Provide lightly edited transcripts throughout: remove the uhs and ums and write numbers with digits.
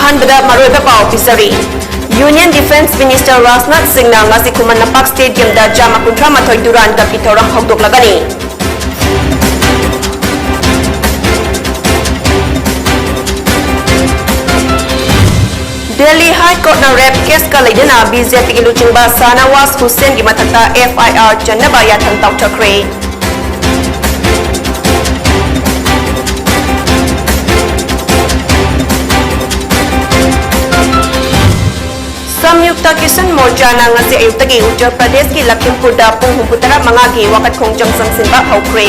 अहंबदा मरोइबा पाव पिसरी union defence minister Rajnath Singh ना ngasi खुमन लंपाक स्टेडियम दा जामा 38 दुरान कप की थौरम हौदोक्लगनी दिल्ली हाई कोर्ट ना रेप केस का लेदना बीजेपी की लुचिंगबा सानावास हुसैन की मथक्ता FIR चन्नबा याथंग तौथख्रे संयुक्त किसान मोर्चा ना ngasi ayuktagi Uttar Pradesh की लखीमपुर दा पुंग हुंपुतरा मंगा की वकत खोंगजंग संसिनबा हौख्रे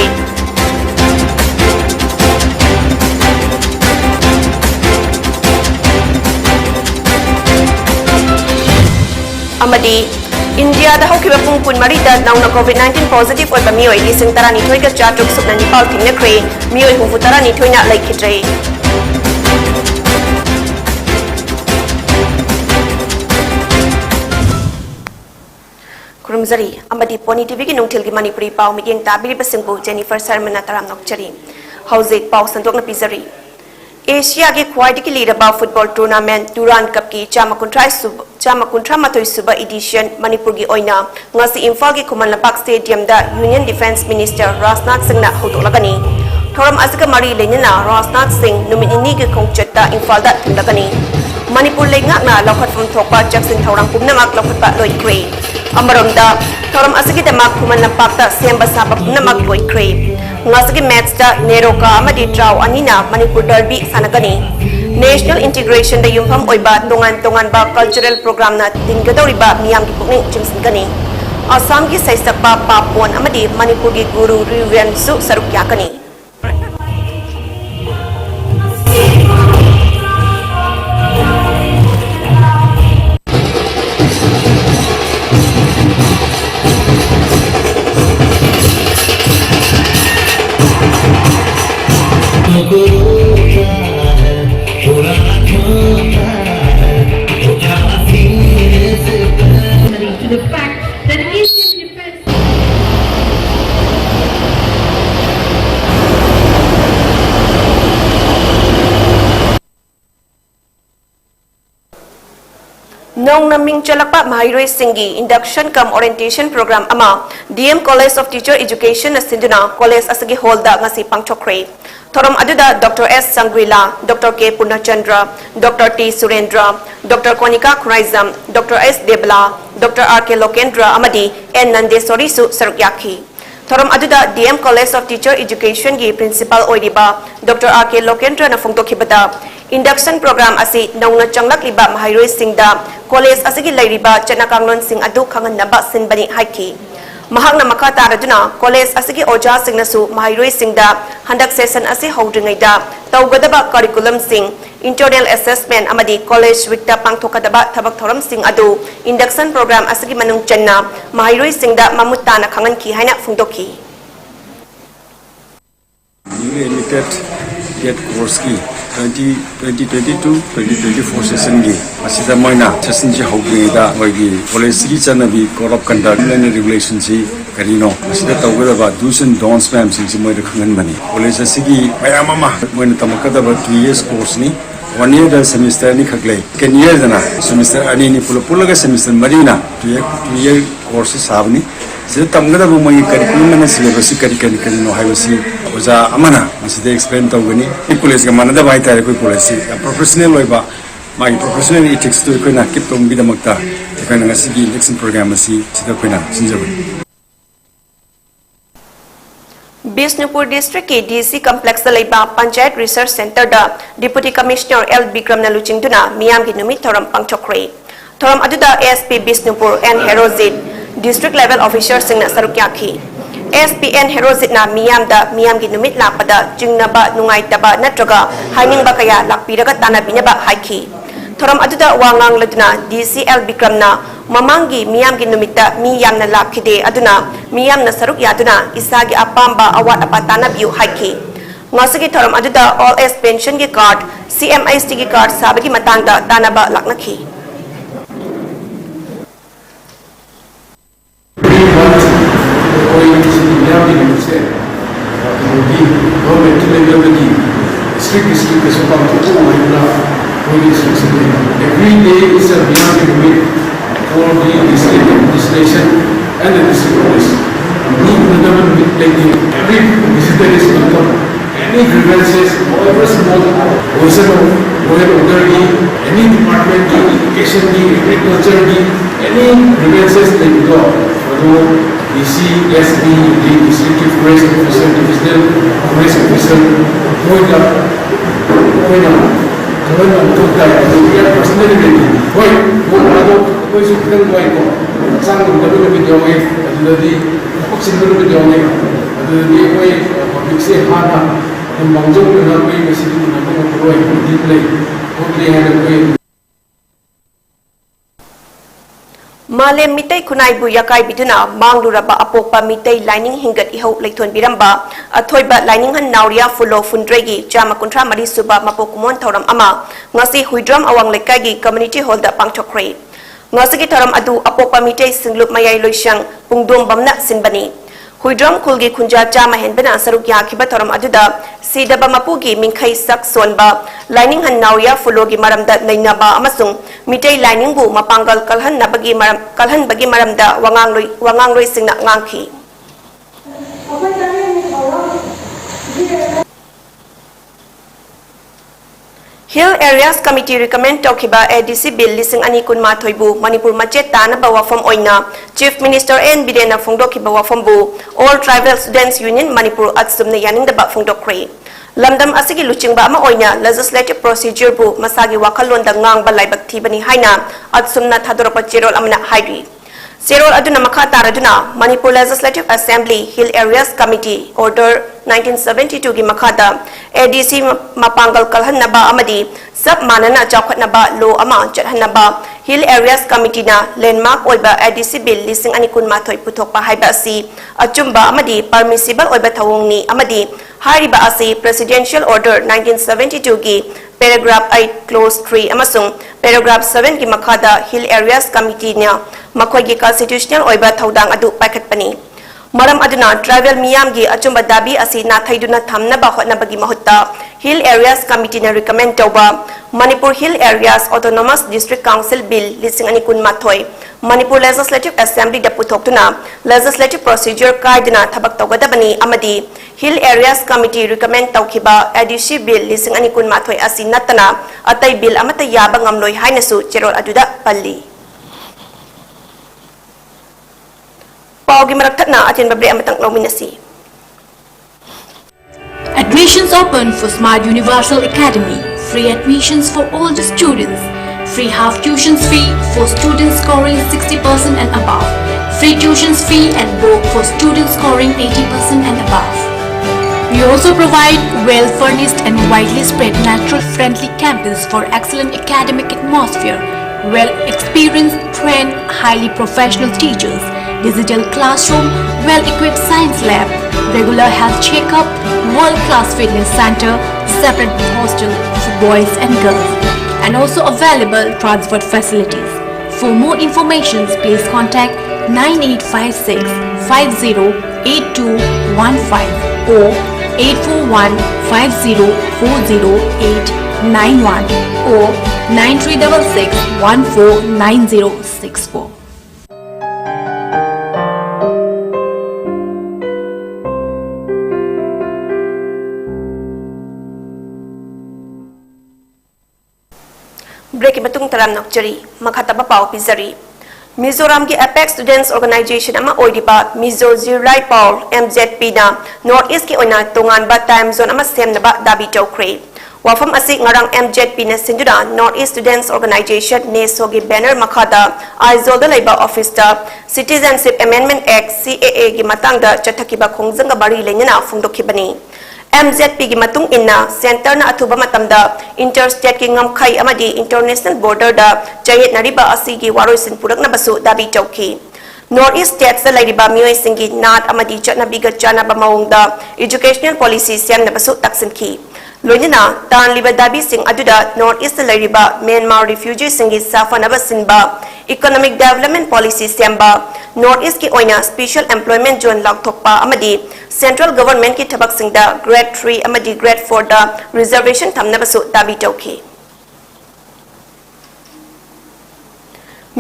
अमदी इंडिया दा हौखिबा पुंग पुन मरी दा नाउना COVID-19 पॉजिटिव ओइबा मियोय लिसिंग तरा निथोय का चाटुक सुपना निपाल थिंगनख्रे मियोय हुंपुतरा निथोयना लैखित्रे खुरुमजरी अमदी पोनी टीवी की नुंगथिल की मणिपुरी पाव मियेंग ताबिरिबा सिंगबु जेनिफर शर्मा तराम नोकचरी हौजिक पाव संदोकना पिजरी एशिया के ख्वाइदगी की लीरबा फुटबॉल टूर्नामेंट डुरान कप की चामा 38 सुबा एडिशन मणिपुर की ओइना ngasi इम्फाल की खुमन लंपाक स्टेडियम दा union defence minister Rajnath Singh ना हौदोक्लगनी थौरम असिका मरी लेनिना राजनाथ सिंह नुमित इनी के खोंगचत्ता इम्फाल दा थुंगलगनी मणिपुर लेंगाकना लौखटफम थोकपा जक्सिन थौरम पुमनमक लौखटपा लोइख्रे अमरोमदा थौरम असिकी दमाक खुमन लंपाकता सेंबा साबा पुमनमक लोइख्रे ngasi मैच दा नेरोका अमदी ट्राउ अनिना मणिपुर डर्बी सानगनी नेशनल इंटीग्रेशन दा युमफम ओइबा तोंगान बा कल्चरल प्रोग्राम ना तिंगदौरिबा मियाम की पुकनिंग चिंगसिनगनी असम की सैसकपा पापोन अमदी मणिपुर की गुरु रिवेन सु सरुक याकनी नोंग नमिंग चलकपा महाइरोई सिंगी इंडक्शन कम ओरिएंटेशन प्रोग्राम अमा DM college of teacher education सिंधुना कॉलेज असगी हॉल दा ngasi पांगथोख्रे थोरम अदुदा doctor S Shangrila doctor K Purnachandra doctor T Surendra doctor Konika Khuraijam doctor S Debala doctor R K Lokendra अमदी N नंदेश्वरी सु सरुक्याखी थोरम अदुदा DM college of teacher education की प्रिंसिपल ओइरिबा डॉक्टर R K लोकेंद्र न फोंगतोखिबदा इंडक्शन प्रोग्राम असी नौना चंगलक्लिबा महाइरोई सिंगदा कॉलेज असगी लैरिबा चनाकांगलोन सिंग अदु खंगनबा सिनबनी हाइकी महांगना मखा तारदुना कॉलेज असगी ओजा सिंगनसु महाइरोई सिंगदा हंदक सेशन असी हौद्रिङैदा तौगदबा करिकुलम सिंग इंटरनल असेसमेंट अमदी कॉलेज वीकता पांगथोकदबा थबक थोरम सिंग अदु इंडक्शन प्रोग्राम असगी मनुंग चन्ना महाइरोई सिंगदा ममुत्ताना खंगनखी हाइना फुंगदोखी get course ki 2022-2024 session gi asida moina session ji hogri da moigi college gi chanabi code of conduct and regulation ji karino asida tawgada ba do's and don'ts ma'am sing ji moi rakhangan bani college asigi mayam ama moina tamakada ba 2 years course ni 1 year da semester ni khaklei ken year dana semester ani ni pulaga semester marina 2 year course sabni से तमगदा बु मई curriculum ने syllabus करी no हाइबसी ओजा अमना मसिदे explain तौगनी college का मानदा बाय तारे कोई college professional होइबा माई प्रोफेशनल इथिक्स तो कोइना किप तोंबी दमकता कोइना ngasi इलेक्शन प्रोग्राम asi सिदा कोइना सिंजबनी बिष्णुपुर डिस्ट्रिक्ट के DC कॉम्प्लेक्स लेबा पंचायत रिसर्च सेंटर दा डिप्टी कमिश्नर L विक्रम नलुचिंगदुना मियाम की नुमित थोरम पांगथोख्रे थोरम अदुदा SP Bishnupur and Herojit district level officer Singh सरुक्याखी SPN हेरोजिट ना मियाम की नुमित लापदा चिंगनबा नुंगाइतबा नत्रगा हाइनिंगबा कया लाकपिरगा तानाबिनबा हाइखी थोरम अदुदा वांगांग लदुना DCL विक्रमना ममांगी मियाम की नुमिता मी यामना लाखिदे अदुना मियामना सरुक यादुना इसागी अपाम्बा अवाट अपा तानाबियु हाइखी ngasi thoram aduda all age pension ki card CMIST ki card sabagi matangda tanaba laknakhi Every day is a beyond limit for the district administration and the district police. Every visitor is welcome. Any grievances, however small, person of authority, any department, education, agriculture, any grievances they go. Although DC, SB, the district forest officer, divisional forest officer, point up. Personally, why? Why should we go? Some of the video, the oxygen video, the public say, Hana, and Manjo will not be basically deeply, only had a way. Malem Mitay Kunai Buyakai Biduna, Mangluraba Apopa Mitay Lining Hingat Iho Layton Biramba, Atoiba Lining Han Nauria Fulo Fundregi, Jama Contra Marisuba Mapokumon Toram Ama, Ngasi Huidram Awang Lekagi, Community Holder Pangchokre. Ngasagi Toram Adu Apopa Mitay Singlup Mayay Loishang, Pungdum Bamna Sinbani. Huidram Kulgi Kunja Jama Henbana Sarukya Kiba Toram Aduda, Sidaba Mapugi Minkai Sak Sonba, Lining Han Nauria Fulogi Maramda Nainaba Amasung, Mitay lining bu mapangal kalhan bagi maramda wangang roi sing na ngangki. Hill Areas Committee recommend Tokiba ADC Bill lising ani kun mathoibu Manipur machet tana bawa from oina Chief Minister N Bidena Fongdoki bawa from bu All Tribal Students Union Manipur at sumna yaning da ba Fongdokre. Lamdam asigi luchingba ama oina legislative procedure bu masagi wakalon da ngang balay bagtibani haina at sumna thadoropa cherol amna hairi. Serol aduna makha taraduna Manipur Legislative Assembly Hill Areas Committee Order 1972 gi makhada ADC mapangal kalhan naba amadi sab manana chawkhat naba lo ama chathan naba Hill Areas Committee na landmark oiba ADC bill lising ani kun mathoi puthokpa haiba asi achumba amadi permissible oiba thawongni amadi hariba asi Presidential Order 1972 gi paragraph 8 clause 3 amasung paragraph 7 gi makhada Hill Areas Committee nya makhoi gi constitutional oiba thaudang adu paikhatpani maram aduna tribal miyam gi achumba dabi asi na thaiduna thamna ba hotna bagi mahutta Hill Areas Committee na recommend tawba Manipur Hill Areas Autonomous District Council Bill lising ani kun mathoi Manipur Legislative Assembly da puthokuna legislative procedure kaidna thabak tawgadabani amadi Hill Areas Committee recommend tawkiba ADC Bill lising ani kun mathoi asi natana atai bill amata yaba ngamloi hainasu cherol aduda palli Paugi maraktatna atin babre amatang nominasi. Admissions open for Smart Universal Academy. Free admissions for all the students. Free half tuitions fee for students scoring 60% and above. Free tuitions fee and book for students scoring 80% and above. We also provide well-furnished and widely spread natural-friendly campus for excellent academic atmosphere, well-experienced, trained, highly professional teachers, digital classroom, well-equipped science lab, regular health checkup, world-class fitness center, separate hostel for boys and girls, and also available transport facilities. For more information, please contact 9856 508215 or 841 5040 or 9366 149064. Break batung taram nokjari makhataba pau pizari Mizoram ki Apex Students Organization ama oidiba Mizo Zirlai Paul MZP na North East ki oina tongan ba time zone ama sem na ba dabi chokre wafam asi ngarang MZP na sindura North East Students Organization ne sogi banner makhada aizol da laiba office ta Citizenship Amendment Act CAA gi matangda chathakiba khongjanga bari lenyana phungdokhibani MZP gi matung inna center na athuba matamda interstate ki ngamkhai amadi international border da chayet nariba asi gi waroisin purakna basu dabi chauki North East states da laiba mioi singi nat amadi chatna biga chana ba maungda educational policy sem na basu taksinki loinina tan liba dabi sing aduda North East laiba Myanmar refugee singi safana basinba economic development policy semba North East ki oina special employment zone lakthokpa amadi Central Government ki thabak singda grade 3 amadi grade 4 da reservation thamna basu dabi tauki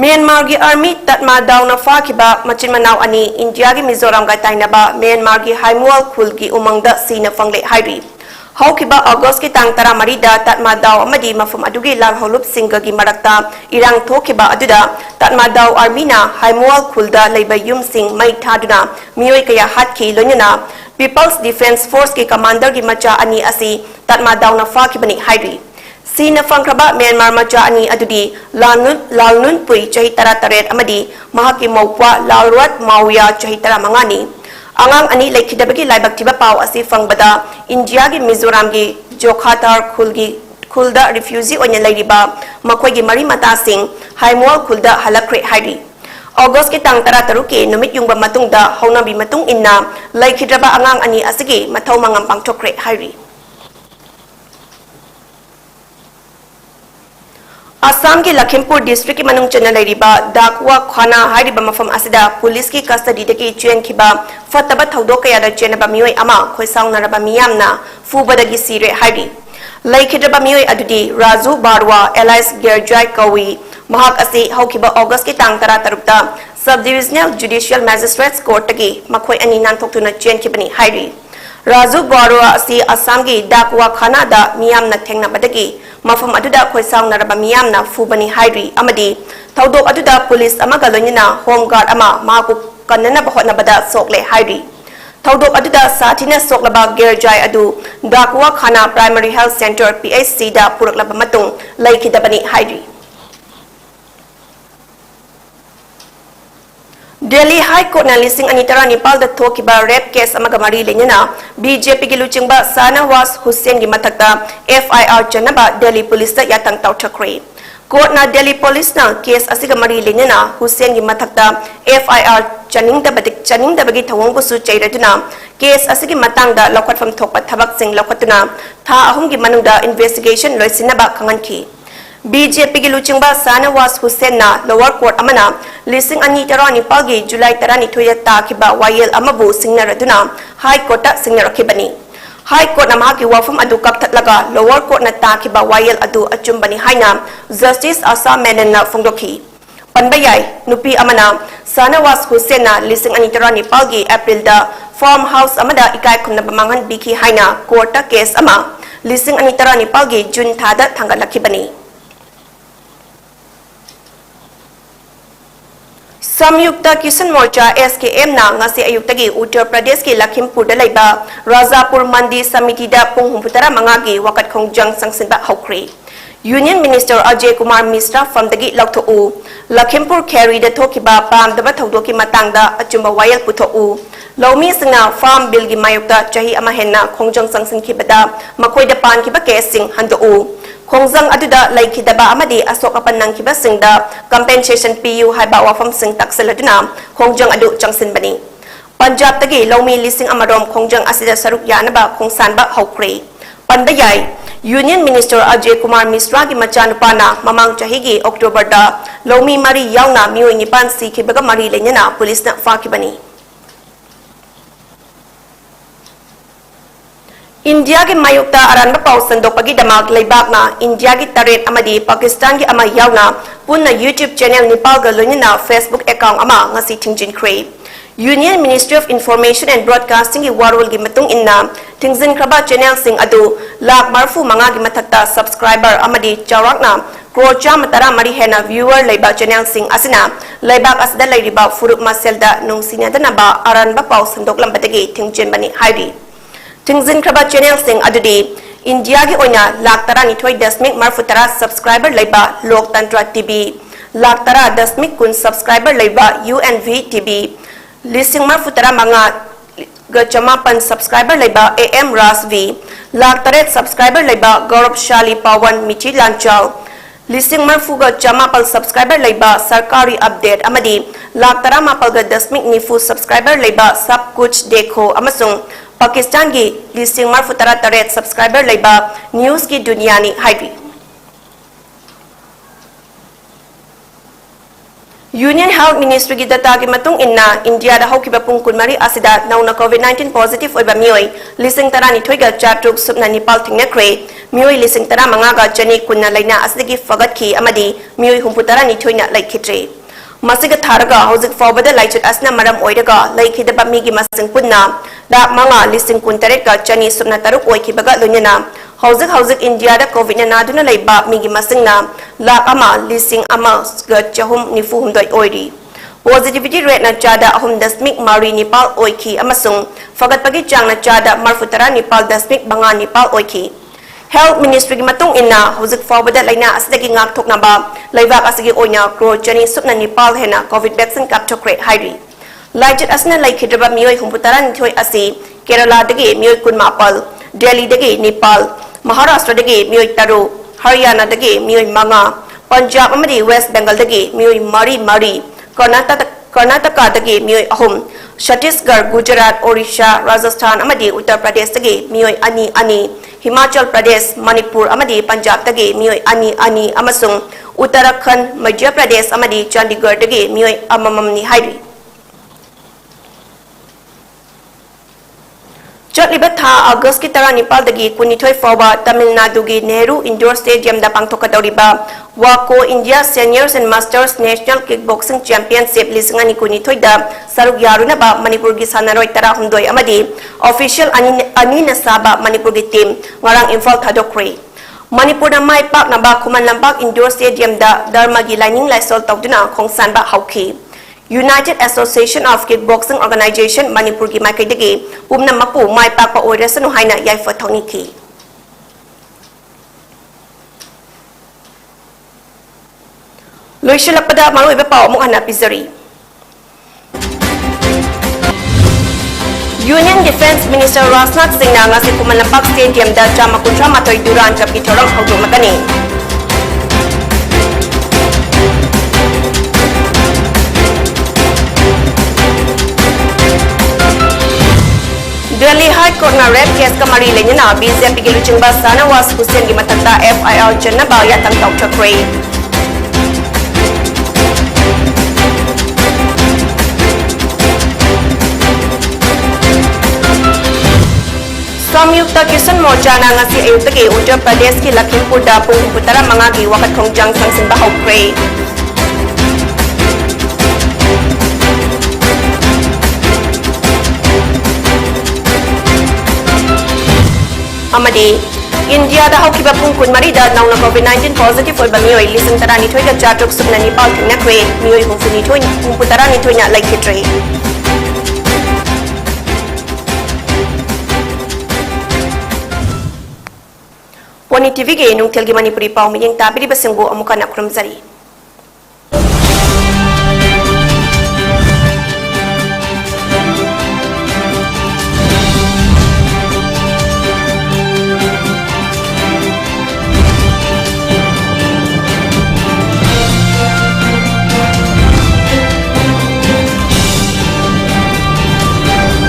Myanmar gi army tatma dauna fakiba machin manau ani India gi Mizoram ga tainaba Myanmar gi Haimual khul gi umangda sina fangle hairi haukiba August ki tang tara marida tatma daw amadi mafum adugi lam holup singa gi marakta irang thokiba aduda tatma daw army na Haimual khulda leiba yum sing mai thaduna mioi kaya hatki lonyana People's Defense Force ki commander gi macha ani asi tatma dauna fakibani hairi Sina fangkraba Myanmar macha ani adudi lalnun pui chahi tara taret amadi mahaki mawpa lalwat mawya chahi tara mangani angang ani laikhidabagi laibak tiba paw asi fangbada India gi Mizoram gi Jokhatar khulda refugee onya lairiba makhoi gi mari mata sing Haimual khulda halakre hairi August ki tang tara taruki numit yungba matungda haunabi matung inna laikhidraba angang ani asigi mathau mangam pangchokre hairi Assam ki Lakhimpur district ki manung chana lairiba dakwa khana hairiba mafam asida police ki custody deki chen khiba fataba thodok kaya da chenaba mioi ama khoisang naraba miyamna fubadagi sire hairi laikhidraba mioi adudi Raju Barwa Elias Gerjai Kawi mahak asi haukiba August ki tang tara tarukta subdivisional judicial magistrates court taki makhoi ani nan thoktuna chen khibani hairi Raju Barwa asi Assam ki dakwa khana da miyamna thengna badagi mafam aduda khoisang naraba miyamna fubani hairi amadi thodok aduda police amaga loinina home guard ama maku kannana bahotna bada sokle hairi thodok aduda sathina soklaba gerjai adu dakwa khana primary health center PHC da puraklaba matung laikhidabani hairi Delhi High Court na lising anitara Nepal da thokiba rape case amaga mari lenyana BJP gi luchingba Sanawaz Hussain gi mathakta FIR chanaba Delhi police da yatang taw thakre court na Delhi police na case asiga mari lenyana Hussain gi mathakta FIR chaning da bagi thawong bu su chairaduna case asigi matang da lokhatfam thokpa thabak sing lokhatuna tha ahum gi manungda investigation loisinaba khanganki BJP gi luchingba Sanawaz Hussain na lower court amana lising ani tara Nepal gi July tara ni thoya ta khiba wayel amabu singnaraduna high court ta singnarakibani high court na mahaki wafum adu kapthatlaga lower court na ta khiba wayel adu achumbani haina justice Asa Menon na fongdokhi panbayai nupi amana Sanawaz Hussain na lising ani tara Nepal gi April da farmhouse amada ikai khunna bamanghan biki haina court ta case ama lising ani tara Nepal gi June thada thangalakibani Samyukta Kisan Morcha SKM na ngasi ayuktagi Uttar Pradesh ki Lakhimpur da laiba Rajapur Mandi Samiti da pung humputara mangagi wakat khongjang sangsinba haukri Union Minister Ajay Kumar Misra famdagi laktho Lakhimpur Kheri da thokiba pamdaba thodoki matangda achumba wayal putho Laumi singna farm bill gi mayukta chahi ama henna khongjang sangsin khibada makhoi da pan khiba casing hando Khongjang aduda laikhidaba amadi asokapan nang khiba singda compensation PU haiba wafam sing taksaladuna khongjang adu changsin bani Punjab tagi laumi lising amarom khongjang asida saruk yanaba khongsanba haukre pandayai Union Minister Ajay Kumar Misra gi machanupana mamang chahi gi October da laumi mari yauna mioi nipan si khibaga mari lenyana police na fakibani India ki mayukta aranba pausan dopagi damak laibak na India ki taret amadi Pakistan ki ama yauna punna YouTube channel Nepal ga loinina Facebook account ama ngasi thingjin kre Union Ministry of Information and Broadcasting ki warul gi matung inna thingjin kraba channel sing adu lak marfu manga gi mathakta subscriber amadi chawrakna krocha matara mari hena viewer laiba channel sing asina laibak asda lairiba furuk maselda nungsina danaba aranba pausan doklam batagi thingjin bani hairi Tingzin kraba channel sing adudi India gi oina laktara ni thoi dasmik marfutara subscriber laiba Loktantra TV laktara dasmik kun subscriber laiba UNV TV lising marfutara manga gachamapan subscriber laiba AM Rasvi laktaret subscriber laiba Gaurav Shali Pawan Michi Lanchal lising marfuga chamapal subscriber laiba Sarkari Update amadi laktara mapal ga dasmik nifu subscriber laiba Sab Kuch Dekho amasung Pakistan ki listing marfutara taret subscriber laiba news ki dunia ni hairi Union Health Ministry gi data gi matung inna India da haukiba pung kunmari asida nauna COVID-19 positive oiba mioi listing tarani thoiga chatruk subna Nepal thingna kre Mioi lising tara mangaga jani kunna laina asdagi fagatki amadi mioi humputara ni thoina laikhitre. Masiga tharaga hojik fawbada laichut asna maram oiraga laikhidaba migi masing punna dak manga lising kuntaret ka jani sumna taruk oikibaga lunyana hojik India da covid na naduna laiba migi masingna lak ama lising ama ga chahum nifu humdoi oiri. Positivity rate na chada ahum dasmik mari nipal oiki amasung fagat pagi chang na chada marfutara nipal dasmik banga nipal oiki. Health Ministry ki matung ina hojik fawbada laina asdagi ngak thokna ba laibak asigi oina kro jani supna nipal hena covid vaccine kapchokre hairi. Laichit asna laikhidaba mioi humputara nithoi asi Kerala dagi mioi kunmapal, Delhi dagi Nepal, Maharashtra dagi mioi taru, Haryana dagi mioi manga, Punjab amadi West Bengal dagi mioi mari, Karnataka dagi mioi ahum, Chhattisgarh, Gujarat, Odisha, Rajasthan amadi Uttar Pradesh dagi mioi ani, Himachal Pradesh, Manipur amadi Punjab dagi mioi ani amasung Uttarakhand, Madhya Pradesh amadi Chandigarh dagi mioi amamam ni hairi. Chotliba tha August ki tara Nepal dagi kunithoi fawa Tamil Nadu gi Nehru Indoor Stadium da pangthokadoriba Wako India Seniors and Masters National Kickboxing Championship lisingani kunithoi da saruk yaruna ba Manipur gi sanaroi tara humdoi amadi official ani na saba Manipur gi team ngarang Imphal thadokre. Manipur na mai pak na ba Khuman Lampak Indoor Stadium da Dharma gi lining laisol tawduna khongsan ba hauki. United Association of Kickboxing Organization Manipur ki maikaidagi pumna mapu mai pak pa oirasanu haina yaifa thoniki. Loisilakpada maruiba pao mo hana pizari. Union Defense Minister Rajnath Singh na ngasi Khuman Lampak Stadium da chama kuntra matoy duran kap ki thorong hawdumakani. Delhi High Court na red case ka mari lenya na BJP ki luching ba Sanawas Hussain ki matakta FIR janna ba yatang tawchakre. Samyukta Kisan Morcha na ngasi ayuta ki Uttar Pradesh ki Lakhimpur da putara mga gi wakat khongjang sangsin ba hawkre. Amadi India da hawkiba pungkun marida nauna COVID-19 positive oiba mioi lising tarani thoi da chatok sumna Nepal thingna kre mioi humfuni thoi humputarani thoi na laikhitre. Poni TV ge nungtel gi Manipuri pau miyeng tabiri basengbo amuka na khurumzari.